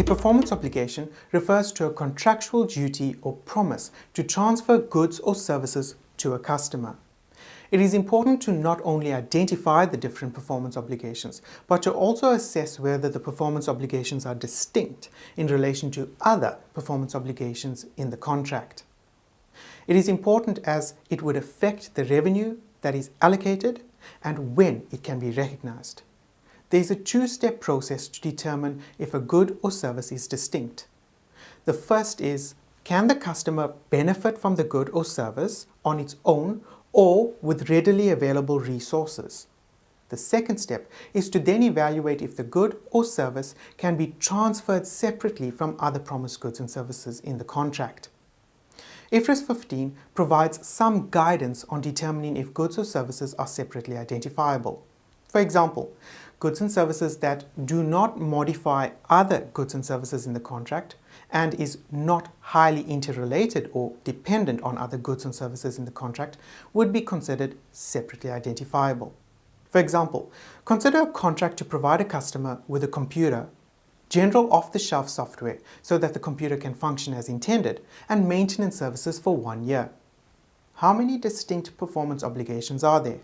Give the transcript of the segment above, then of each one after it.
A performance obligation refers to a contractual duty or promise to transfer goods or services to a customer. It is important to not only identify the different performance obligations, but to also assess whether the performance obligations are distinct in relation to other performance obligations in the contract. It is important as it would affect the revenue that is allocated and when it can be recognized. There is a two-step process to determine if a good or service is distinct. The first is, can the customer benefit from the good or service on its own or with readily available resources? The second step is to then evaluate if the good or service can be transferred separately from other promised goods and services in the contract. IFRS 15 provides some guidance on determining if goods or services are separately identifiable. For example, goods and services that do not modify other goods and services in the contract and is not highly interrelated or dependent on other goods and services in the contract would be considered separately identifiable. For example, consider a contract to provide a customer with a computer, general off-the-shelf software so that the computer can function as intended, and maintenance services for 1 year. How many distinct performance obligations are there?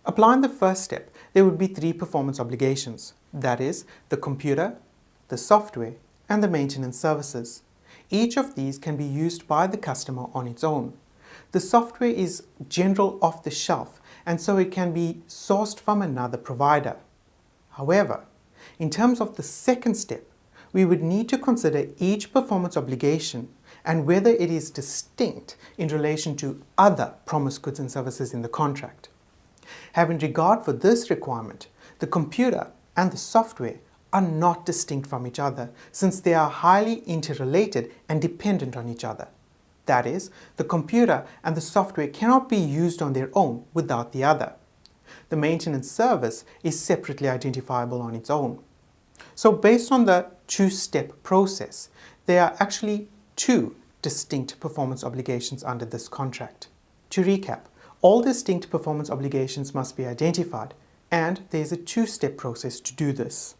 Applying the first step, there would be 3 performance obligations, that is, the computer, the software, and the maintenance services. Each of these can be used by the customer on its own. The software is general off-the-shelf, and so it can be sourced from another provider. However, in terms of the second step, we would need to consider each performance obligation and whether it is distinct in relation to other promised goods and services in the contract. Having regard for this requirement, the computer and the software are not distinct from each other since they are highly interrelated and dependent on each other. That is, the computer and the software cannot be used on their own without the other. The maintenance service is separately identifiable on its own. So based on the two-step process, there are actually 2 distinct performance obligations under this contract. To recap, all distinct performance obligations must be identified, and there is a 2-step process to do this.